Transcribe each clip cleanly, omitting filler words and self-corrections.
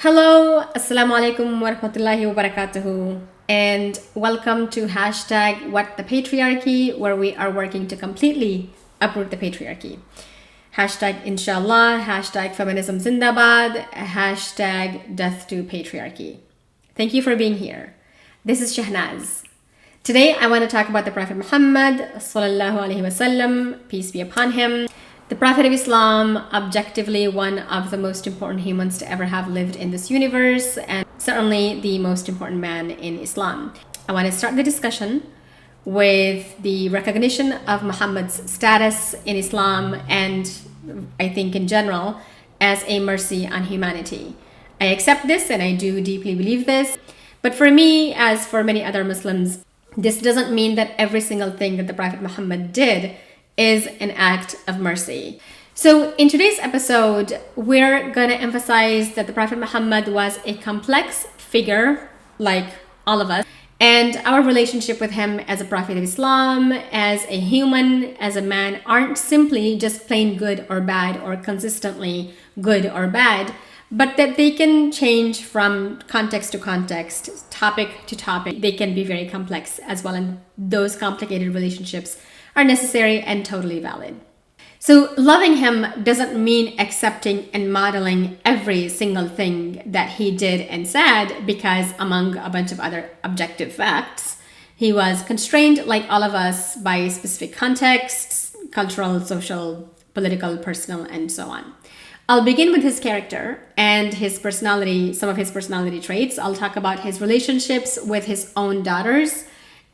Hello, Assalamu alaikum wa rahmatullahi wa barakatuhu, and welcome to hashtag What the Patriarchy, where we are working to completely uproot the patriarchy. Hashtag Inshallah, hashtag Feminism Zindabad, hashtag Death to Patriarchy. Thank you for being here. This is Shahnaz. Today I want to talk about the Prophet Muhammad sallallahu alaihi wasallam, peace be upon him. The Prophet of Islam, objectively one of the most important humans to ever have lived in this universe, and certainly the most important man in Islam. I want to start the discussion with the recognition of Muhammad's status in Islam and I think in general as a mercy on humanity. I accept this and I do deeply believe this, but for me, as for many other Muslims, this doesn't mean that every single thing that the Prophet Muhammad did is an act of mercy. So in today's episode, we're going to emphasize that the Prophet Muhammad was a complex figure like all of us, and our relationship with him as a Prophet of Islam, as a human, as a man, aren't simply just plain good or bad or consistently good or bad, but that they can change from context to context, topic to topic. They can be very complex as well, and those complicated relationships are necessary and totally valid. So loving him doesn't mean accepting and modeling every single thing that he did and said, because among a bunch of other objective facts, he was constrained like all of us by specific contexts, cultural, social, political, personal, and so on. I'll begin with his character and his personality, some of his personality traits. I'll talk about his relationships with his own daughters,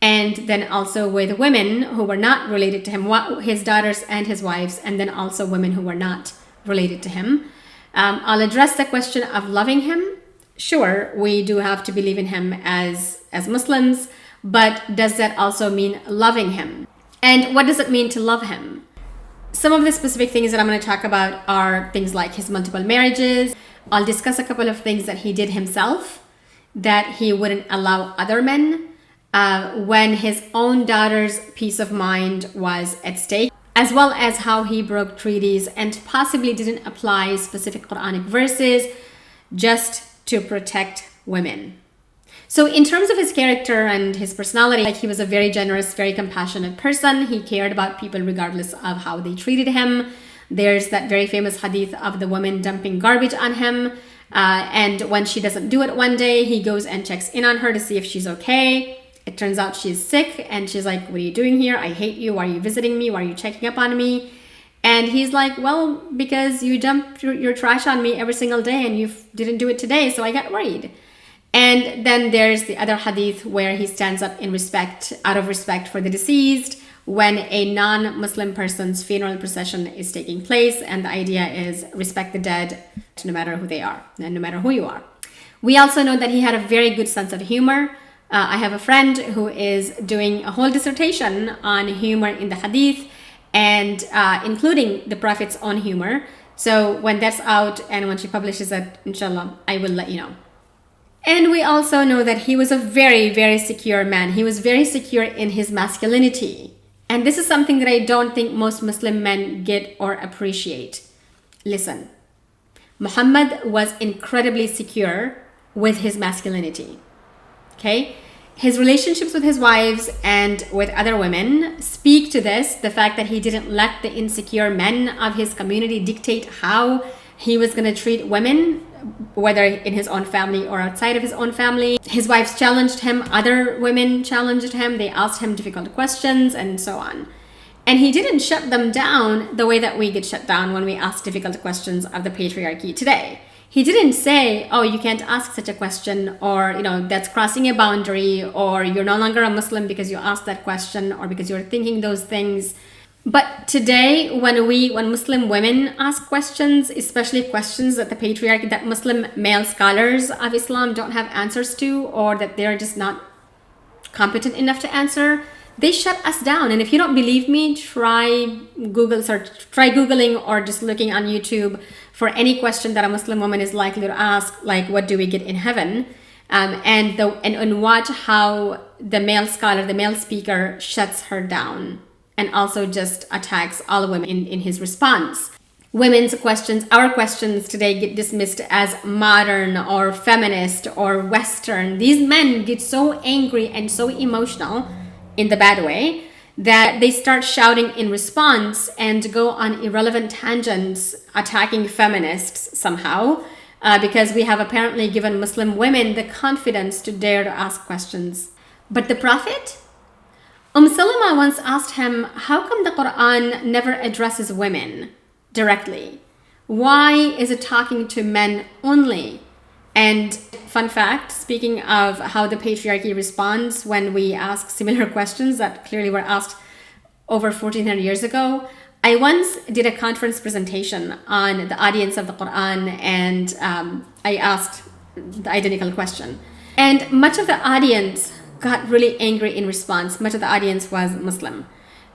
and then also with women who were not related to him, his daughters and his wives, and then also women who were not related to him. I'll address the question of loving him. Sure, we do have to believe in him as Muslims, but does that also mean loving him? And what does it mean to love him? Some of the specific things that I'm going to talk about are things like his multiple marriages. I'll discuss a couple of things that he did himself that he wouldn't allow other men when his own daughter's peace of mind was at stake, as well as how he broke treaties and possibly didn't apply specific Qur'anic verses just to protect women. So in terms of his character and his personality, like, he was a very generous, very compassionate person. He cared about people regardless of how they treated him. There's that very famous hadith of the woman dumping garbage on him. And when she doesn't do it one day, he goes and checks in on her to see if she's okay. It turns out she's sick, and she's like, "What are you doing here? I hate you. Why are you visiting me? Why are you checking up on me?" And he's like, "Well, because you dump your trash on me every single day and you didn't do it today, so I got worried." And then there's the other hadith where he stands up in respect, out of respect for the deceased, when a non-Muslim person's funeral procession is taking place, and the idea is respect the dead no matter who they are and no matter who you are. We also know that he had a very good sense of humor. I have a friend who is doing a whole dissertation on humor in the hadith, and including the Prophet's own humor. So when that's out and when she publishes it, inshallah, I will let you know. And we also know that he was a very, very secure man. He was very secure in his masculinity. And this is something that I don't think most Muslim men get or appreciate. Listen, Muhammad was incredibly secure with his masculinity. Okay? His relationships with his wives and with other women speak to this, the fact that he didn't let the insecure men of his community dictate how he was going to treat women, whether in his own family or outside of his own family. His wives challenged him, other women challenged him, they asked him difficult questions, and so on. And he didn't shut them down the way that we get shut down when we ask difficult questions of the patriarchy today. He didn't say, "Oh, you can't ask such a question," or, "that's crossing a boundary," or "you're no longer a Muslim because you asked that question," or "because you're thinking those things." But today, when Muslim women ask questions, especially questions that the patriarchy, that Muslim male scholars of Islam don't have answers to, or that they're just not competent enough to answer, they shut us down. And if you don't believe me, try Googling or just looking on YouTube for any question that a Muslim woman is likely to ask, like, "What do we get in heaven?" And watch how the male scholar, the male speaker, shuts her down and also just attacks all women in his response. women's questions, our questions today get dismissed as modern or feminist or Western. These men get so angry and so emotional in the bad way that they start shouting in response and go on irrelevant tangents attacking feminists somehow, because we have apparently given Muslim women the confidence to dare to ask questions. But the Prophet? Salama once asked him, how come the Quran never addresses women directly? Why is it talking to men only? And fun fact, speaking of how the patriarchy responds when we ask similar questions that clearly were asked over 1400 years ago, I once did a conference presentation on the audience of the Quran, and I asked the identical question. And much of the audience got really angry in response. Much of the audience was Muslim.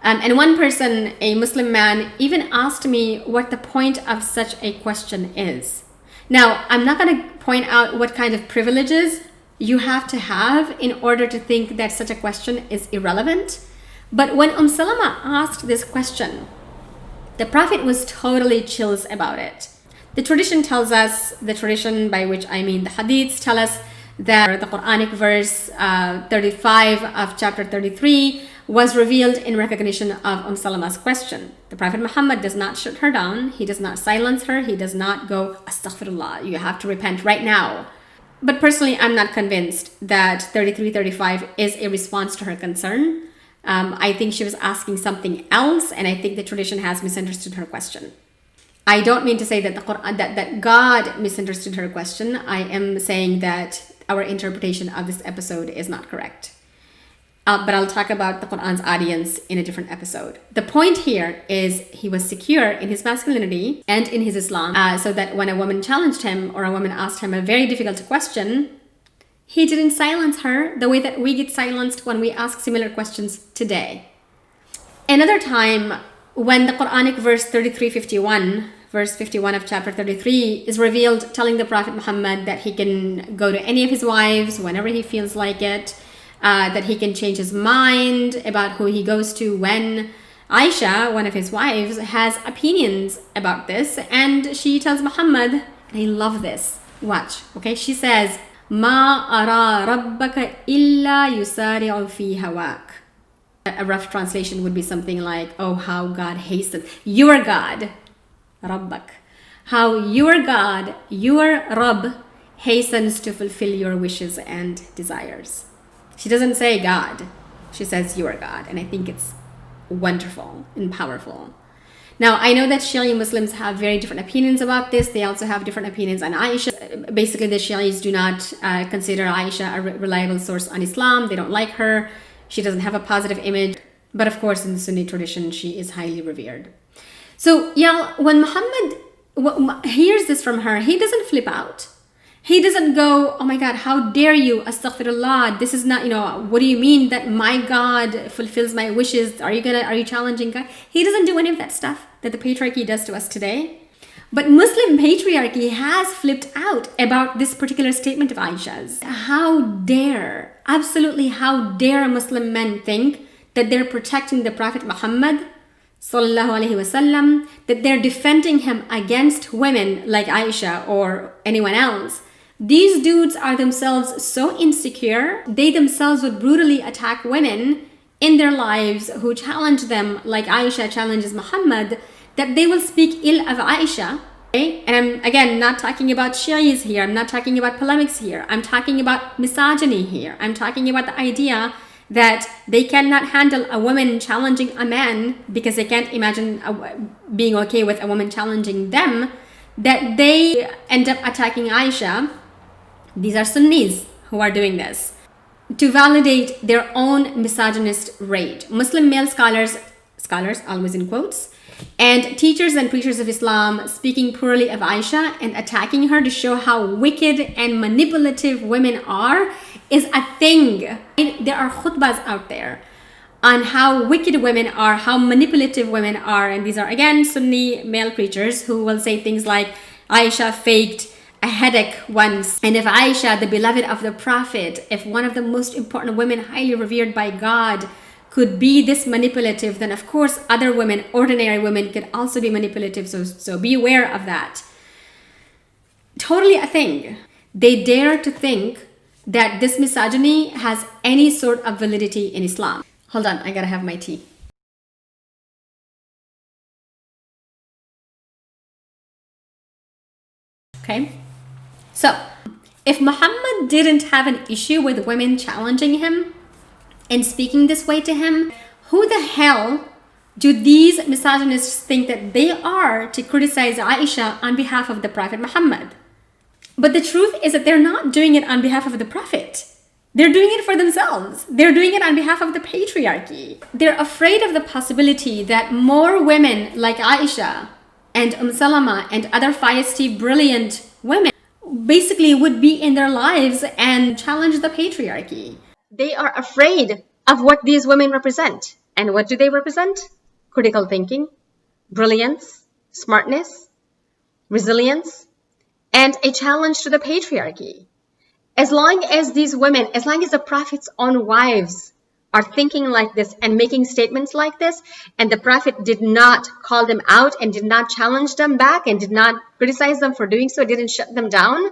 And one person, a Muslim man, even asked me what the point of such a question is. Now, I'm not going to point out what kind of privileges you have to have in order to think that such a question is irrelevant. But when Salama asked this question, the Prophet was totally chills about it. The tradition tells us, the tradition by which I mean the hadiths tell us, that the Qur'anic verse 35 of chapter 33 was revealed in recognition of Salama's question. The Prophet Muhammad does not shut her down. He does not silence her. He does not go, astaghfirullah, you have to repent right now. But personally, I'm not convinced that 33-35 is a response to her concern. I think she was asking something else, and I think the tradition has misunderstood her question. I don't mean to say that the Quran, that God misunderstood her question. I am saying that our interpretation of this episode is not correct. But I'll talk about the Quran's audience in a different episode. The point here is he was secure in his masculinity and in his Islam, so that when a woman challenged him or a woman asked him a very difficult question, he didn't silence her the way that we get silenced when we ask similar questions today. Another time, when the Quranic verse 33:51, verse 51 of chapter 33 is revealed, telling the Prophet Muhammad that he can go to any of his wives whenever he feels like it, that he can change his mind about who he goes to when. Aisha, one of his wives, has opinions about this, and she tells Muhammad, and I love this, watch, okay? She says, "Ma ara rabbaka illa yusari'u fi hawak." A rough translation would be something like, oh, how God hastens. Your God, Rabbak. How your God, your Rabb, hastens to fulfill your wishes and desires. She doesn't say God. She says your God. And I think it's wonderful and powerful. Now, I know that Shia Muslims have very different opinions about this. They also have different opinions on Aisha. Basically, the Shias do not consider Aisha a reliable source on Islam. They don't like her. She doesn't have a positive image. But of course, in the Sunni tradition, she is highly revered. So, yeah, when Muhammad hears this from her, he doesn't flip out. He doesn't go, oh my God, how dare you, astaghfirullah, this is not, what do you mean that my God fulfills my wishes? Are you challenging God? He doesn't do any of that stuff that the patriarchy does to us today. But Muslim patriarchy has flipped out about this particular statement of Aisha's. How dare, absolutely how dare Muslim men think that they're protecting the Prophet Muhammad sallallahu alaihi wasallam, that they're defending him against women like Aisha or anyone else. These dudes are themselves so insecure, they themselves would brutally attack women in their lives who challenge them like Aisha challenges Muhammad, that they will speak ill of Aisha. Okay? And I'm, again, not talking about Shias here. I'm not talking about polemics here. I'm talking about misogyny here. I'm talking about the idea that they cannot handle a woman challenging a man because they can't imagine being okay with a woman challenging them, that they end up attacking Aisha. These are Sunnis who are doing this to validate their own misogynist rage. Muslim male scholars, always in quotes, and teachers and preachers of Islam speaking poorly of Aisha and attacking her to show how wicked and manipulative women are is a thing. There are khutbahs out there on how wicked women are, how manipulative women are, and these are again Sunni male preachers who will say things like Aisha faked a headache once, and if Aisha, the beloved of the Prophet, if one of the most important women highly revered by God, could be this manipulative, then of course other women, ordinary women, could also be manipulative. So be aware of that. Totally a thing. They dare to think that this misogyny has any sort of validity in Islam. Hold on, I gotta have my tea. Okay, so if Muhammad didn't have an issue with women challenging him and speaking this way to him, who the hell do these misogynists think that they are to criticize Aisha on behalf of the Prophet Muhammad? But the truth is that they're not doing it on behalf of the Prophet. They're doing it for themselves. They're doing it on behalf of the patriarchy. They're afraid of the possibility that more women like Aisha and Salama and other feisty, brilliant women basically would be in their lives and challenge the patriarchy. They are afraid of what these women represent. And what do they represent? Critical thinking, brilliance, smartness, resilience, and a challenge to the patriarchy. As long as these women, as long as the Prophet's own wives are thinking like this and making statements like this, and the Prophet did not call them out and did not challenge them back and did not criticize them for doing so, didn't shut them down,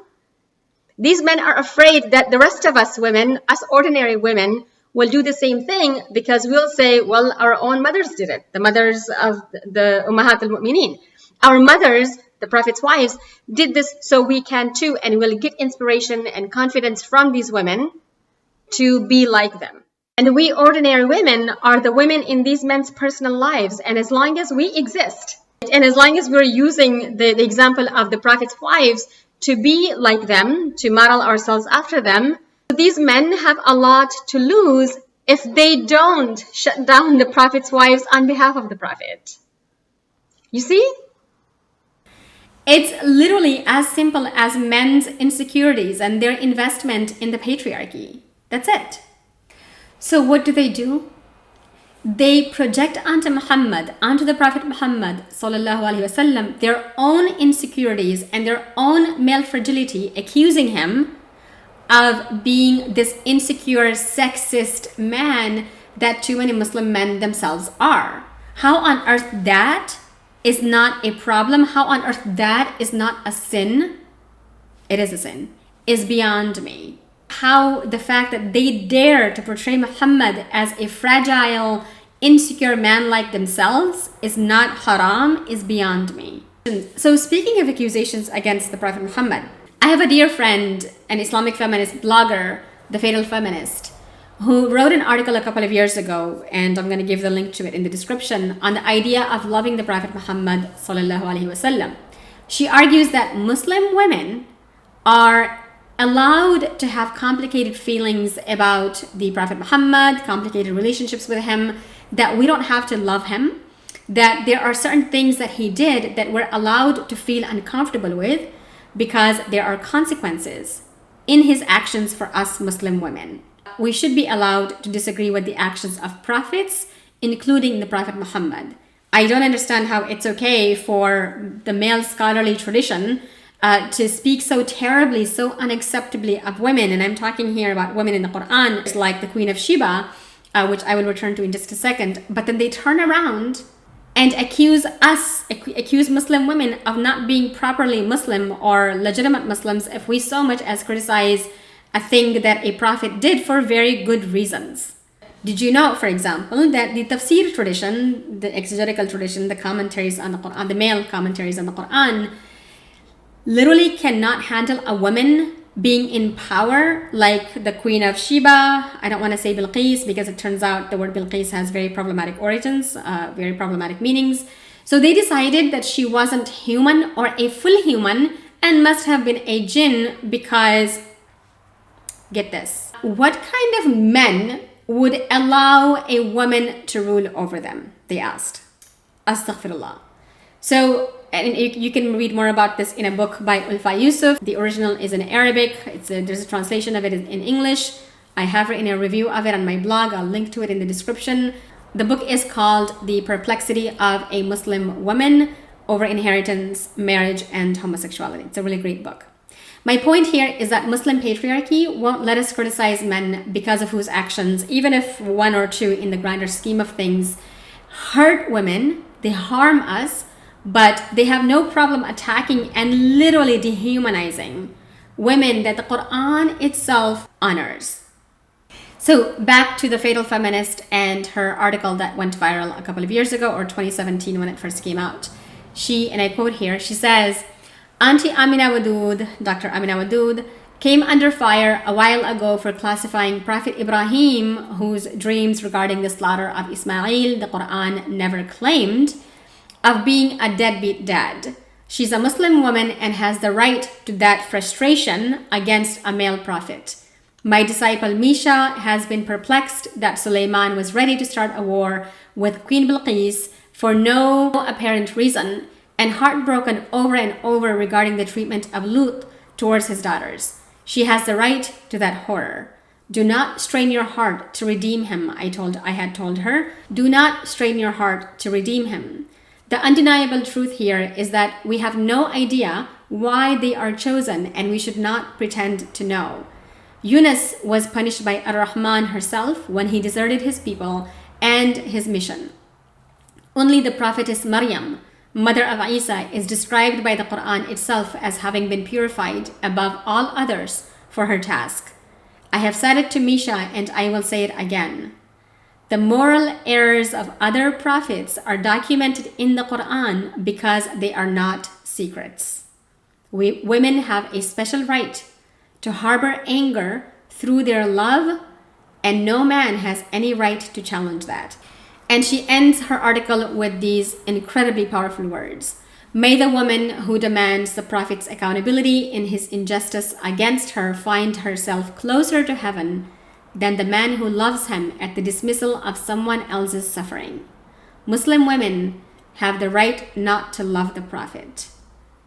these men are afraid that the rest of us women, us ordinary women, will do the same thing, because we'll say, well, our own mothers did it, the mothers of the Ummahat al-Mu'mineen. Our mothers, the Prophet's wives, did this, so we can too, and we'll get inspiration and confidence from these women to be like them. And we ordinary women are the women in these men's personal lives, and as long as we exist, and as long as we're using the example of the Prophet's wives to be like them, to model ourselves after them, these men have a lot to lose if they don't shut down the Prophet's wives on behalf of the Prophet. You see? It's literally as simple as men's insecurities and their investment in the patriarchy. That's it. So what do? They project onto Muhammad, onto the Prophet Muhammad sallallahu alaihi wasallam, their own insecurities and their own male fragility, accusing him of being this insecure, sexist man that too many Muslim men themselves are. How on earth that is not a problem? How on earth that is not a sin? It is a sin. Is beyond me. How the fact that they dare to portray Muhammad as a fragile, insecure man like themselves is not haram is beyond me. So speaking of accusations against the Prophet Muhammad, I have a dear friend, an Islamic feminist blogger, the Fatal Feminist, who wrote an article a couple of years ago, and I'm going to give the link to it in the description, on the idea of loving the Prophet Muhammad sallallahu alaihi wasallam. She argues that Muslim women are allowed to have complicated feelings about the Prophet Muhammad, complicated relationships with him, that we don't have to love him, that there are certain things that he did that we're allowed to feel uncomfortable with because there are consequences in his actions for us Muslim women. We should be allowed to disagree with the actions of prophets, including the Prophet Muhammad. I don't understand how it's okay for the male scholarly tradition to speak so terribly, so unacceptably of women. And I'm talking here about women in the Quran, like the Queen of Sheba, which I will return to in just a second. But then they turn around and accuse Muslim women of not being properly Muslim or legitimate Muslims if we so much as criticize a thing that a prophet did for very good reasons. Did you know, for example, that the tafsir tradition, the exegetical tradition, the commentaries on the Quran, the male commentaries on the Quran, literally cannot handle a woman being in power like the Queen of Sheba. I don't want to say Bilqis because it turns out the word Bilqis has very problematic origins, very problematic meanings. So they decided that she wasn't human or a full human and must have been a jinn because, get this, what kind of men would allow a woman to rule over them? They asked. Astaghfirullah. So, and you can read more about this in a book by Ulfa Yusuf. The original is in Arabic. There's a translation of it in English. I have written a review of it on my blog. I'll link to it in the description. The book is called The Perplexity of a Muslim Woman Over Inheritance, Marriage, and Homosexuality. It's a really great book. My point here is that Muslim patriarchy won't let us criticize men because of whose actions, even if one or two in the grander scheme of things, hurt women, they harm us, but they have no problem attacking and literally dehumanizing women that the Quran itself honors. So back to the Fatal Feminist and her article that went viral a couple of years ago, or 2017 when it first came out. She, and I quote here, she says, Auntie Amina Wadud, Dr. Amina Wadud, came under fire a while ago for classifying Prophet Ibrahim, whose dreams regarding the slaughter of Ismail, the Quran never claimed, of being a deadbeat dad. She's a Muslim woman and has the right to that frustration against a male prophet. My disciple Misha has been perplexed that Suleiman was ready to start a war with Queen Bilqis for no apparent reason, and heartbroken over and over regarding the treatment of Lut towards his daughters. She has the right to that horror. Do not strain your heart to redeem him, I had told her. Do not strain your heart to redeem him. The undeniable truth here is that we have no idea why they are chosen, and we should not pretend to know. Yunus was punished by Ar-Rahman herself when he deserted his people and his mission. Only the prophetess Maryam, mother of Aisha, is described by the Quran itself as having been purified above all others for her task. I have said it to Misha and I will say it again. The moral errors of other prophets are documented in the Quran because they are not secrets. Women have a special right to harbor anger through their love, and no man has any right to challenge that. And she ends her article with these incredibly powerful words. May the woman who demands the prophet's accountability in his injustice against her find herself closer to heaven than the man who loves him at the dismissal of someone else's suffering. Muslim women have the right not to love the prophet.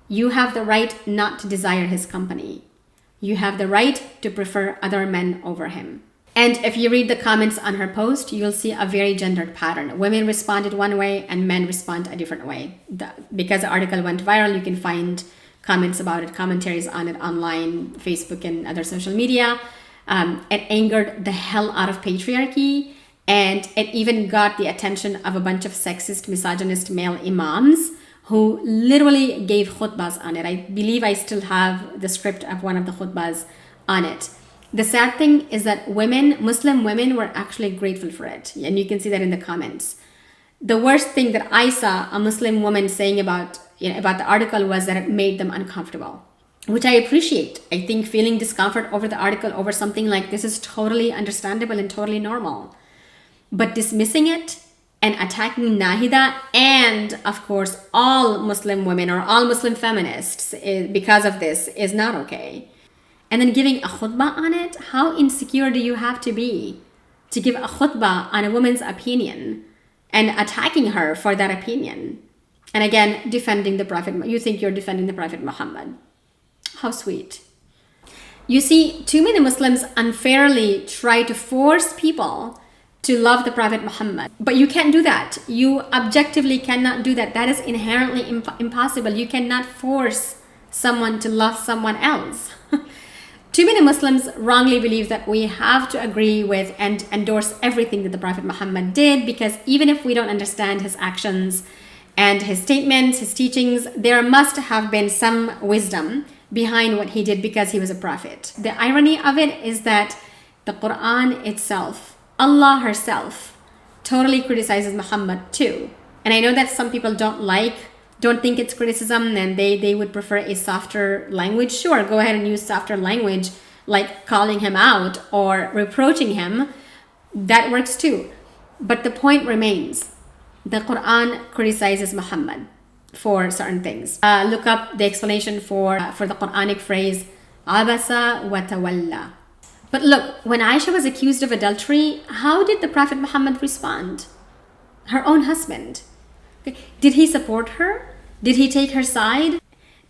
You have the right not to desire his company. You have the right to prefer other men over him. And if you read the comments on her post, you'll see a very gendered pattern. Women responded one way and men respond a different way. Because the article went viral, you can find comments about it, commentaries on it online, Facebook and other social media. It angered the hell out of patriarchy, and it even got the attention of a bunch of sexist, misogynist male imams who literally gave khutbahs on it. I believe I still have the script of one of the khutbahs on it. The sad thing is that Muslim women were actually grateful for it. And you can see that in the comments. The worst thing that I saw a Muslim woman saying about the article was that it made them uncomfortable, which I appreciate. I think feeling discomfort over the article, over something like this, is totally understandable and totally normal. But dismissing it and attacking Nahida and, of course, all Muslim women or all Muslim feminists because of this is not okay. And then giving a khutbah on it, how insecure do you have to be to give a khutbah on a woman's opinion and attacking her for that opinion? And again, defending the Prophet. You think you're defending the Prophet Muhammad. How sweet. You see, too many Muslims unfairly try to force people to love the Prophet Muhammad. But you can't do that. You objectively cannot do that. That is inherently impossible. You cannot force someone to love someone else. Too many Muslims wrongly believe that we have to agree with and endorse everything that the Prophet Muhammad did, because even if we don't understand his actions and his statements, his teachings, there must have been some wisdom behind what he did because he was a prophet. The irony of it is that the Quran itself, Allah herself, totally criticizes Muhammad too. And I know that some people don't think it's criticism, and they would prefer a softer language. Sure, go ahead and use softer language, like calling him out or reproaching him. That works too. But the point remains, the Quran criticizes Muhammad for certain things. Look up the explanation for the Quranic phrase, abasa wa tawalla. But look, when Aisha was accused of adultery, how did the Prophet Muhammad respond? Her own husband. Did he support her? Did he take her side?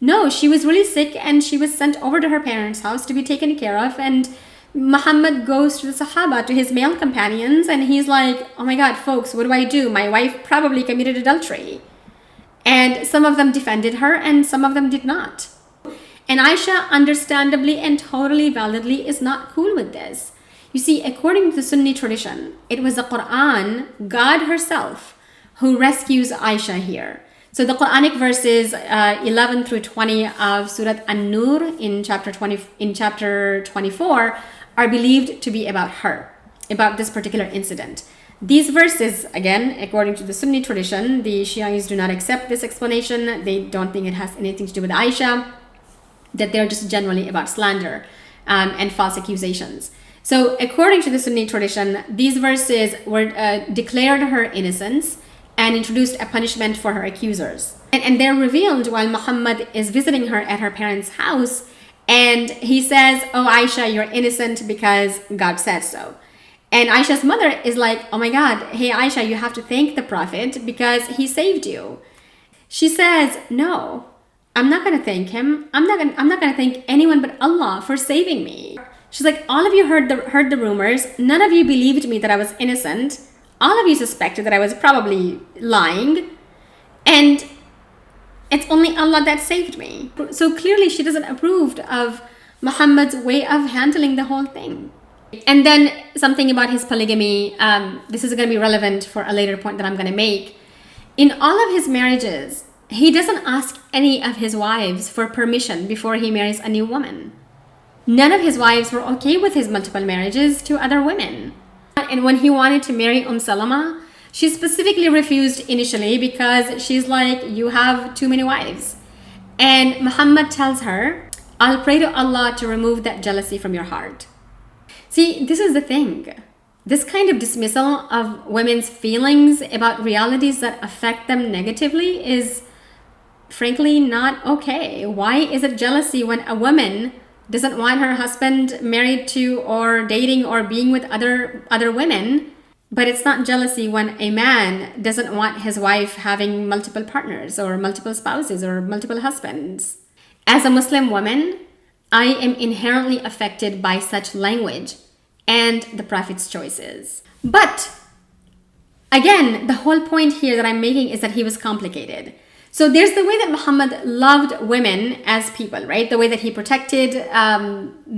No, she was really sick and she was sent over to her parents' house to be taken care of. And Muhammad goes to the Sahaba, to his male companions, and he's like, oh my God, folks, what do I do? My wife probably committed adultery. And some of them defended her and some of them did not. And Aisha, understandably and totally validly, is not cool with this. You see, according to the Sunni tradition, it was the Quran, God herself, who rescues Aisha here. So the Quranic verses 11 through 20 of Surah An-Nur in chapter 24 are believed to be about her, about this particular incident. These verses, again, according to the Sunni tradition, the Shias do not accept this explanation. They don't think it has anything to do with Aisha, that they're just generally about slander and false accusations. So according to the Sunni tradition, these verses were declared her innocence and introduced a punishment for her accusers. And they're revealed while Muhammad is visiting her at her parents' house, and he says, "Oh, Aisha, you're innocent because God said so." And Aisha's mother is like, "Oh my God, hey Aisha, you have to thank the Prophet because he saved you." She says, "No, I'm not gonna thank him. I'm not gonna thank anyone but Allah for saving me." She's like, "All of you heard the rumors. None of you believed me that I was innocent. All of you suspected that I was probably lying, and it's only Allah that saved me." So clearly she doesn't approve of Muhammad's way of handling the whole thing. And then something about his polygamy. This is going to be relevant for a later point that I'm going to make. In all of his marriages, he doesn't ask any of his wives for permission before he marries a new woman. None of his wives were okay with his multiple marriages to other women. And when he wanted to marry Salama, she specifically refused initially because she's like, "You have too many wives." And Muhammad tells her, "I'll pray to Allah to remove that jealousy from your heart." See, this is the thing. This kind of dismissal of women's feelings about realities that affect them negatively is frankly not okay. Why is it jealousy when a woman doesn't want her husband married to or dating or being with other women, but it's not jealousy when a man doesn't want his wife having multiple partners or multiple spouses or multiple husbands? As a Muslim woman, I am inherently affected by such language and the Prophet's choices. But again, the whole point here that I'm making is that he was complicated. So there's the way that Muhammad loved women as people, right? The way that he protected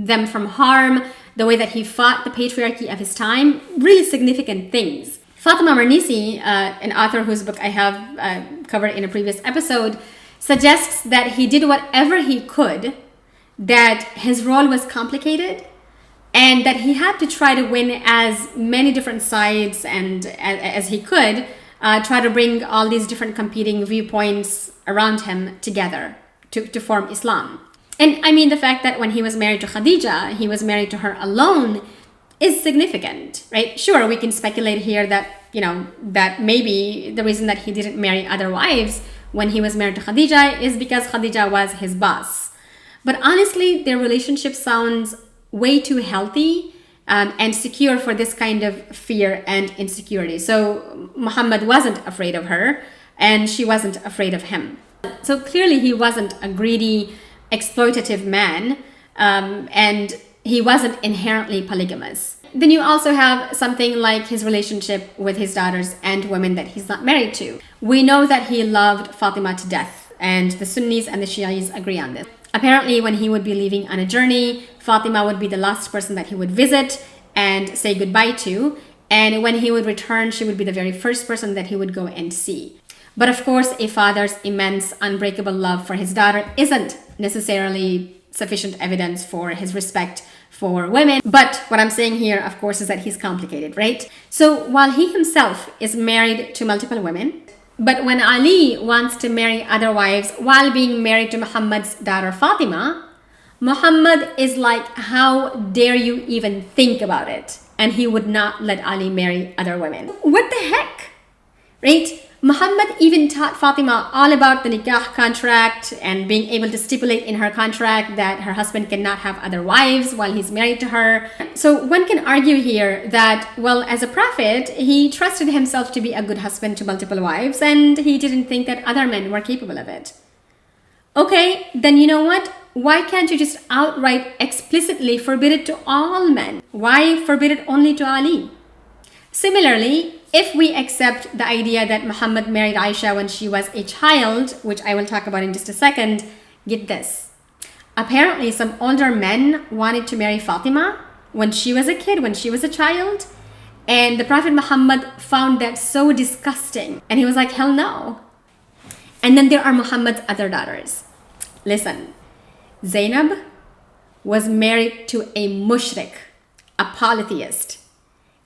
them from harm, the way that he fought the patriarchy of his time, really significant things. Fatima Marnisi, an author whose book I have covered in a previous episode, suggests that he did whatever he could, that his role was complicated, and that he had to try to win as many different sides and as he could, try to bring all these different competing viewpoints around him together to form Islam. And I mean, the fact that when he was married to Khadija, he was married to her alone is significant, right? Sure, we can speculate here that, that maybe the reason that he didn't marry other wives when he was married to Khadija is because Khadija was his boss. But honestly, their relationship sounds way too healthy and secure for this kind of fear and insecurity. So Muhammad wasn't afraid of her and she wasn't afraid of him. So clearly he wasn't a greedy, exploitative man, and he wasn't inherently polygamous. Then you also have something like his relationship with his daughters and women that he's not married to. We know that he loved Fatima to death, and the Sunnis and the Shias agree on this. Apparently, when he would be leaving on a journey, Fatima would be the last person that he would visit and say goodbye to. And when he would return, she would be the very first person that he would go and see. But of course, a father's immense, unbreakable love for his daughter isn't necessarily sufficient evidence for his respect for women. But what I'm saying here, of course, is that he's complicated, right? So while he himself is married to multiple women, but when Ali wants to marry other wives while being married to Muhammad's daughter Fatima, Muhammad is like, "How dare you even think about it?" And he would not let Ali marry other women. What the heck? Right? Muhammad even taught Fatima all about the nikah contract and being able to stipulate in her contract that her husband cannot have other wives while he's married to her. So one can argue here that, well, as a prophet, he trusted himself to be a good husband to multiple wives and he didn't think that other men were capable of it. Okay, then you know what? Why can't you just outright explicitly forbid it to all men? Why forbid it only to Ali? Similarly, if we accept the idea that Muhammad married Aisha when she was a child, which I will talk about in just a second, get this. apparently some older men wanted to marry Fatima when she was a kid, when she was a child. And the Prophet Muhammad found that so disgusting. And he was like, hell no. And then there are Muhammad's other daughters. Listen, Zainab was married to a mushrik, a polytheist.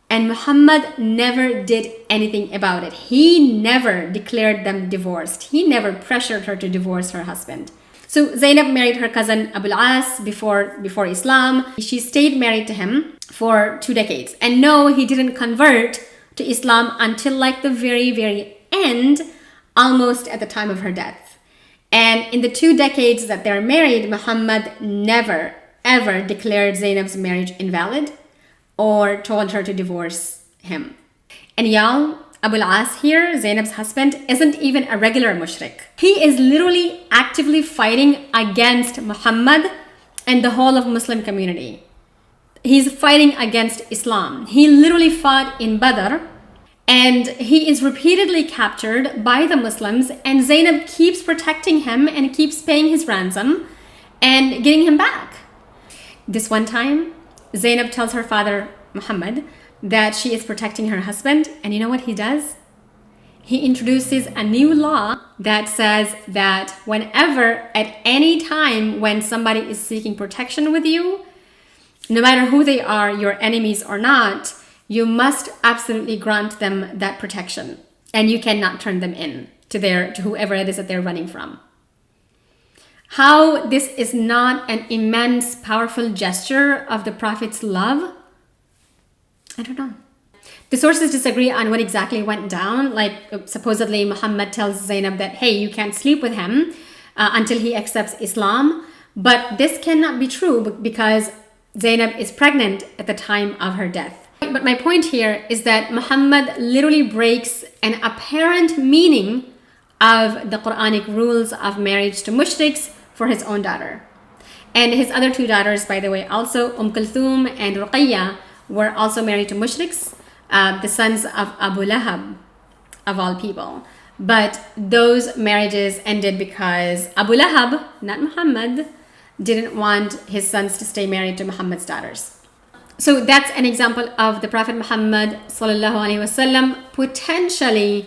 And Muhammad never did anything about it. He never declared them divorced. He never pressured her to divorce her husband. So Zainab married her cousin Abul As before Islam. She stayed married to him for 2 decades. And no, he didn't convert to Islam until like the very, very end, almost at the time of her death. And in the 2 decades that they're married, Muhammad never, ever declared Zainab's marriage invalid or told her to divorce him. And y'all, Abul As here, Zainab's husband, isn't even a regular mushrik. He is literally actively fighting against Muhammad and the whole of Muslim community. He's fighting against Islam. He literally fought in Badr, and he is repeatedly captured by the Muslims, and Zainab keeps protecting him and keeps paying his ransom and getting him back. This one time, Zainab tells her father, Muhammad, that she is protecting her husband. And you know what he does? He introduces a new law that says that whenever, at any time when somebody is seeking protection with you, no matter who they are, your enemies or not, you must absolutely grant them that protection. And you cannot turn them in to whoever it is that they're running from. How this is not an immense, powerful gesture of the Prophet's love? I don't know. The sources disagree on what exactly went down. Like, supposedly Muhammad tells Zainab that, hey, you can't sleep with him until he accepts Islam. But this cannot be true because Zainab is pregnant at the time of her death. But my point here is that Muhammad literally breaks an apparent meaning of the Qur'anic rules of marriage to mushriks for his own daughter. And his other 2 daughters, by the way, also Kulthum and Ruqayya, were also married to mushriks, the sons of Abu Lahab, of all people. But those marriages ended because Abu Lahab, not Muhammad, didn't want his sons to stay married to Muhammad's daughters. So that's an example of the Prophet Muhammad sallallahu alaihi wasallam potentially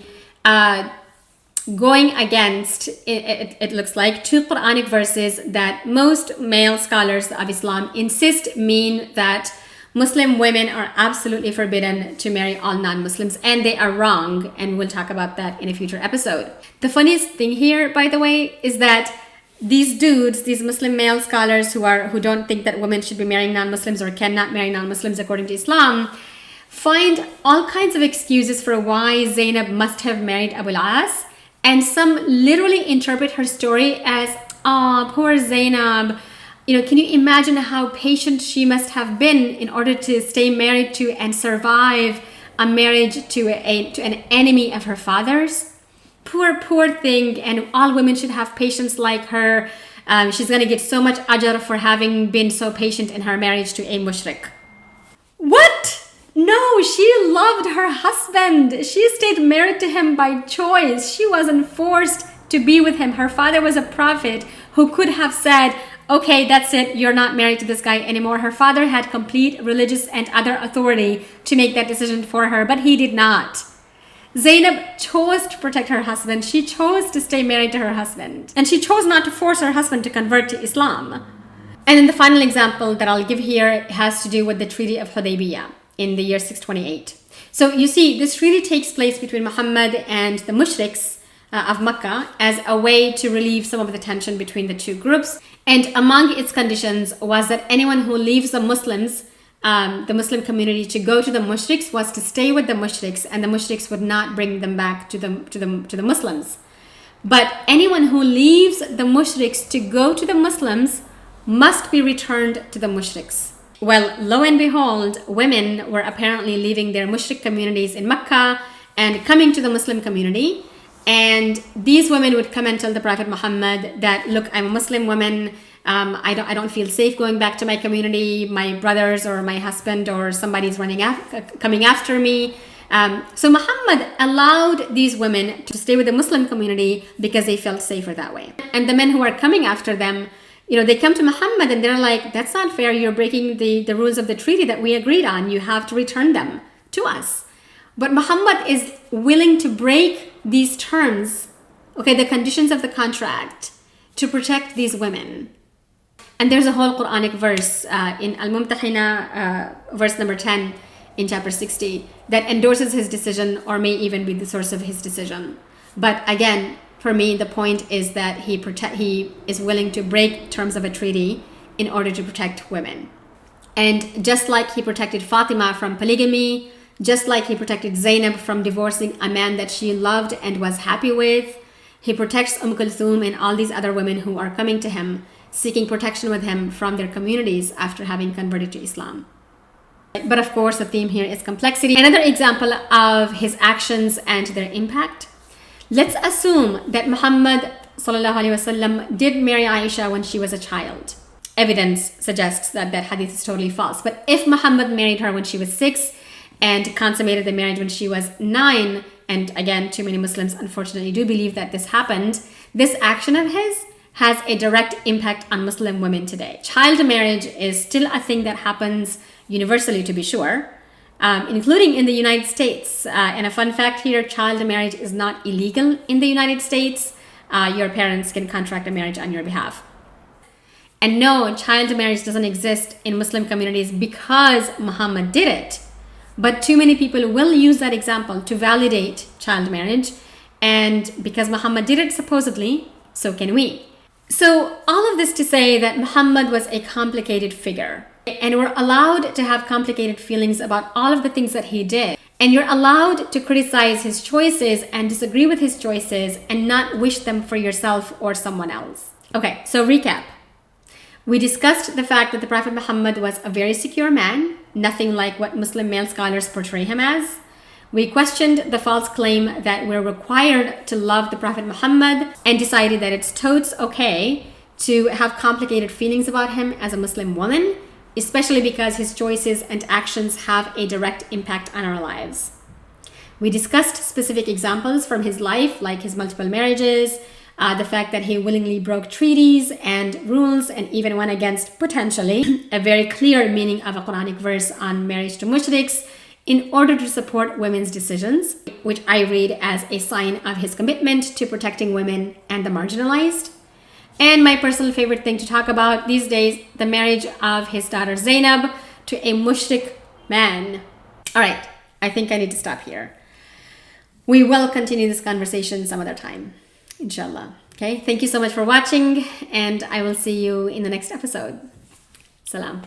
going against, it looks like, 2 Qur'anic verses that most male scholars of Islam insist mean that Muslim women are absolutely forbidden to marry all non-Muslims, and they are wrong, and we'll talk about that in a future episode. The funniest thing here, by the way, is that these dudes, these Muslim male scholars who don't think that women should be marrying non-Muslims or cannot marry non-Muslims according to Islam, find all kinds of excuses for why Zainab must have married Abul As, and some literally interpret her story as, oh, poor Zainab. You know, can you imagine how patient she must have been in order to stay married to and survive a marriage to an enemy of her father's? Poor thing, and all women should have patience like her. She's going to get so much ajr for having been so patient in her marriage to a mushrik. What? No, she loved her husband. She stayed married to him by choice. She wasn't forced to be with him. Her father was a prophet who could have said, okay, that's it, you're not married to this guy anymore. Her father had complete religious and other authority to make that decision for her, but he did not. Zainab chose to protect her husband. She chose to stay married to her husband. And she chose not to force her husband to convert to Islam. And then the final example that I'll give here has to do with the Treaty of Hudaybiyah in the year 628. So you see, this treaty takes place between Muhammad and the mushriks of Mecca as a way to relieve some of the tension between the 2 groups. And among its conditions was that anyone who leaves the Muslims, the Muslim community, to go to the mushriks was to stay with the mushriks, and the mushriks would not bring them back to the Muslims. But anyone who leaves the mushriks to go to the Muslims must be returned to the mushriks. Well, lo and behold, women were apparently leaving their mushrik communities in Mecca and coming to the Muslim community. And these women would come and tell the Prophet Muhammad that, look, I'm a Muslim woman. I don't feel safe going back to my community. My brothers or my husband or somebody's coming after me. So Muhammad allowed these women to stay with the Muslim community because they felt safer that way. And the men who are coming after them, They come to Muhammad and they're like, that's not fair. You're breaking the rules of the treaty that we agreed on. You have to return them to us. But Muhammad is willing to break these terms, okay, the conditions of the contract, to protect these women. And there's a whole Qur'anic verse in Al-Mumtahina, verse number 10 in chapter 60, that endorses his decision or may even be the source of his decision. But again, for me, the point is that he is willing to break terms of a treaty in order to protect women. And just like he protected Fatima from polygamy, just like he protected Zainab from divorcing a man that she loved and was happy with, he protects Kulthum and all these other women who are coming to him, seeking protection with him from their communities after having converted to Islam. But of course, the theme here is complexity. Another example of his actions and their impact. Let's assume that Muhammad ﷺ did marry Aisha when she was a child. Evidence suggests that that hadith is totally false. But if Muhammad married her when she was 6 and consummated the marriage when she was 9, and again, too many Muslims unfortunately do believe that this happened, this action of his has a direct impact on Muslim women today. Child marriage is still a thing that happens universally, to be sure, including in the United States. And a fun fact here, child marriage is not illegal in the United States. Your parents can contract a marriage on your behalf. And no, child marriage doesn't exist in Muslim communities because Muhammad did it. But too many people will use that example to validate child marriage. And because Muhammad did it supposedly, so can we. So all of this to say that Muhammad was a complicated figure. And we're allowed to have complicated feelings about all of the things that he did. And you're allowed to criticize his choices and disagree with his choices and not wish them for yourself or someone else. Okay, so recap. We discussed the fact that the Prophet Muhammad was a very secure man, nothing like what Muslim male scholars portray him as. We questioned the false claim that we're required to love the Prophet Muhammad and decided that it's totes okay to have complicated feelings about him as a Muslim woman, especially because his choices and actions have a direct impact on our lives. We discussed specific examples from his life, like his multiple marriages, the fact that he willingly broke treaties and rules and even went against, potentially, a very clear meaning of a Qur'anic verse on marriage to mushriks in order to support women's decisions, which I read as a sign of his commitment to protecting women and the marginalized. And my personal favorite thing to talk about these days, the marriage of his daughter Zainab to a mushrik man. All right, I think I need to stop here. We will continue this conversation some other time, inshallah. Okay, thank you so much for watching, and I will see you in the next episode. Salam.